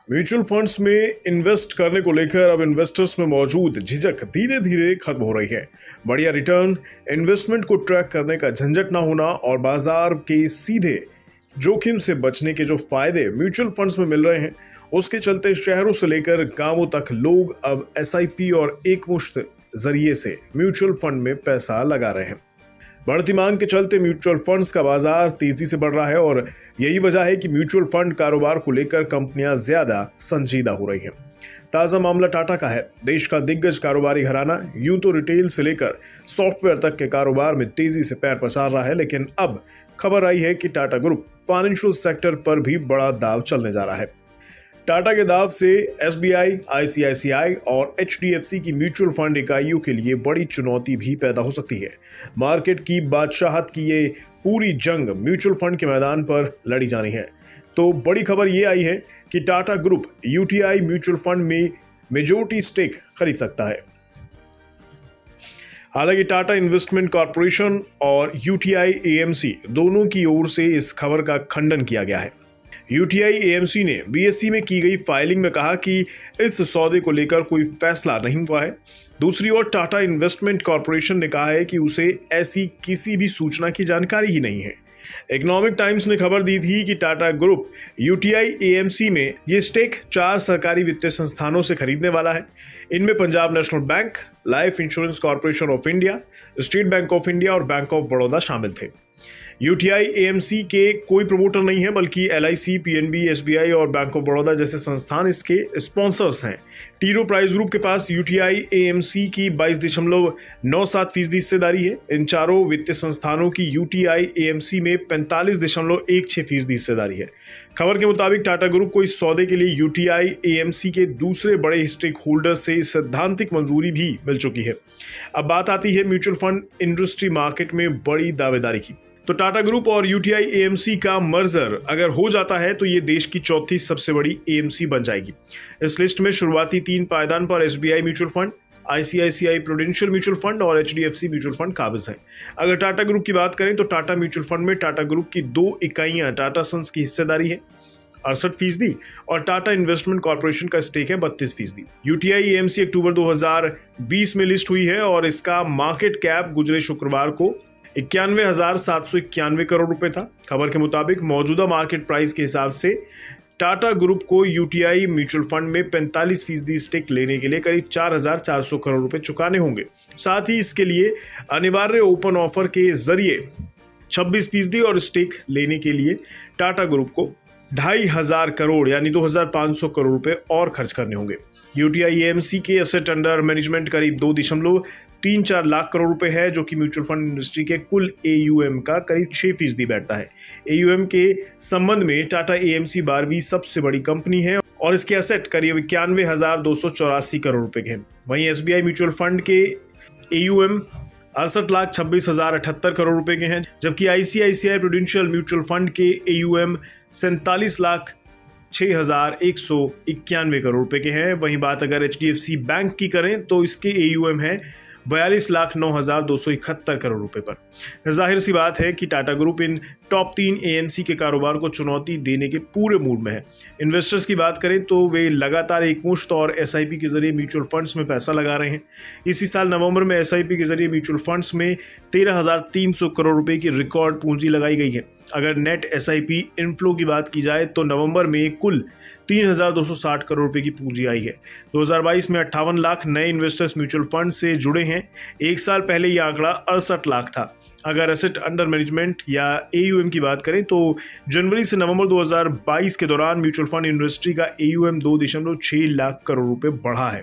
Mutual funds में invest करने को लेकर अब इन्वेस्टर्स में मौजूद झिझक धीरे धीरे खत्म हो रही है। बढ़िया रिटर्न, इन्वेस्टमेंट को ट्रैक करने का झंझट ना होना और बाजार के सीधे जोखिम से बचने के जो फायदे म्यूचुअल फंड्स में मिल रहे हैं, उसके चलते शहरों से लेकर गांवों तक लोग अब एसआईपी और एकमुश्त जरिए से म्यूचुअल फंड में पैसा लगा रहे हैं। बढ़ती मांग के चलते म्यूचुअल फंड्स का बाजार तेजी से बढ़ रहा है और यही वजह है कि म्यूचुअल फंड कारोबार को लेकर कंपनियां ज्यादा संजीदा हो रही हैं। ताजा मामला टाटा का है। देश का दिग्गज कारोबारी घराना यूं तो रिटेल से लेकर सॉफ्टवेयर तक के कारोबार में तेजी से पैर पसार रहा है, लेकिन अब खबर आई है कि टाटा ग्रुप फाइनेंशियल सेक्टर पर भी बड़ा दाव चलने जा रहा है। टाटा के दाव से एसबीआई, आईसीआईसीआई और एचडीएफसी की म्यूचुअल फंड इकाइयों के लिए बड़ी चुनौती भी पैदा हो सकती है। मार्केट की बादशाहत की ये पूरी जंग म्यूचुअल फंड के मैदान पर लड़ी जानी है। तो बड़ी खबर ये आई है कि Tata group UTI mutual fund में मेजॉरिटी स्टेक खरीद सकता है। हालांकि टाटा इन्वेस्टमेंट कॉर्पोरेशन और यूटीआई एएमसी दोनों की ओर से इस खबर का खंडन किया गया है। यूटीआई एएमसी ने बीएसई में की गई फाइलिंग में कहा कि इस सौदे को लेकर कोई फैसला नहीं हुआ है। दूसरी ओर टाटा इन्वेस्टमेंट कॉर्पोरेशन ने कहा है कि उसे ऐसी किसी भी सूचना की जानकारी ही नहीं है। इकोनॉमिक टाइम्स ने खबर दी थी कि टाटा ग्रुप यूटीआई एएमसी में ये स्टेक 4 सरकारी वित्तीय संस्थानों से खरीदने वाला है। इनमें Punjab national bank, life insurance corporation of India, state bank of India और बैंक ऑफ बड़ौदा शामिल थे। यूटीआई एएमसी के कोई प्रमोटर नहीं है, बल्कि एलआईसी, पीएनबी, एसबीआई और बैंक ऑफ बड़ौदा जैसे संस्थान इसके स्पॉन्सर्स हैं। टी रो प्राइस ग्रुप के पास यूटीआई एएमसी की 22.97% हिस्सेदारी है। इन चारों वित्तीय संस्थानों की यूटीआई एएमसी में 45.16% हिस्सेदारी है। खबर के मुताबिक टाटा ग्रुप को इस सौदे के लिए यूटीआई एएमसी के दूसरे बड़े स्टेक होल्डर से सैद्धांतिक मंजूरी भी मिल चुकी है। अब बात आती है म्यूचुअल फंड इंडस्ट्री मार्केट में बड़ी दावेदारी की। तो टाटा ग्रुप और यूटीआई एएमसी का मर्जर अगर हो जाता है तो ये देश की चौथी सबसे बड़ी एएमसी बन जाएगी। इस लिस्ट में शुरुआती 3 पायदान पर SBI mutual fund, ICICI prudential mutual fund और एचडीएफसी म्यूचुअल फंड काबिज हैं। अगर टाटा ग्रुप की बात करें तो टाटा म्यूचुअल फंड में टाटा ग्रुप की 2 इकाइयां टाटा सन्स की हिस्सेदारी है 68% और टाटा इन्वेस्टमेंट कॉर्पोरेशन का स्टेक है 32%। यूटीआई एएमसी अक्टूबर 2020 में लिस्ट हुई है और इसका मार्केट कैप गुजरे शुक्रवार को 91,791 करोड़ रुपए था। खबर के मुताबिक मौजूदा मार्केट प्राइस के हिसाब से टाटा ग्रुप को यूटीआई म्यूचुअल फंड में 45% स्टेक लेने के लिए करीब 4,400 करोड़ रुपए चुकाने होंगे। साथ ही इसके लिए अनिवार्य ओपन ऑफर के जरिए 26% और स्टेक लेने के लिए टाटा ग्रुप को 2,500 करोड़ यानी 2,500 करोड़ रुपए और खर्च करने होंगे। यूटीआई एएमसी के एसेट अंडर मैनेजमेंट करीब 2.34 लाख करोड़ रुपए है, जो कि म्यूचुअल फंड इंडस्ट्री के कुल एयूएम का करीब 6% बैठता है। एयूएम के संबंध में टाटा एएमसी 12वीं सबसे बड़ी कंपनी है और इसके एसेट करीब 91,284 करोड़ रुपए के हैं। वहीं एसबीआई म्यूचुअल फंड के एयूएम 68,26,078 करोड़ रुपए के हैं, जबकि आईसीआईसीआई प्रूडेंशियल म्यूचुअल फंड के एयूएम 47,06,191 करोड़ रुपए के हैं। वहीं बात अगर एचडीएफसी बैंक की करें तो इसके एयूएम है 42,09,271 करोड़ रुपए पर। जाहिर सी बात है कि Tata group in top 3 AMC के कारोबार को चुनौती देने के पूरे मूड में है। इन्वेस्टर्स की बात करें तो वे लगातार एकमुश्त और एसआईपी के जरिए म्यूचुअल फंड्स में पैसा लगा रहे हैं। इसी साल नवंबर में एसआईपी के जरिए म्यूचुअल फंड्स में 13,300 करोड़ रुपए की रिकॉर्ड पूंजी लगाई गई है। अगर नेट एसआईपी इनफ्लो की बात की जाए तो नवंबर में कुल 3,260 करोड़ रुपए की पूंजी आई है। 2022 में 58 लाख नए इन्वेस्टर्स म्यूचुअल फंड से जुड़े हैं। एक साल पहले यह आंकड़ा 68 लाख था। अगर एसेट अंडर मैनेजमेंट या एयूएम की बात करें तो जनवरी से नवंबर 2022 के दौरान म्यूचुअल फंड इंडस्ट्री का एयूएम 2.6 लाख करोड़ रुपए बढ़ा है।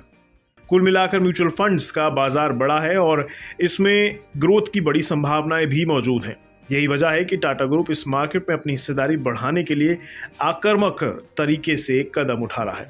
कुल मिलाकर म्यूचुअल फंड्स का बाजार बड़ा है और इसमें ग्रोथ की बड़ी संभावनाएं भी मौजूद हैं। यही वजह है कि टाटा ग्रुप इस मार्केट में अपनी हिस्सेदारी बढ़ाने के लिए आक्रामक तरीके से कदम उठा रहा है।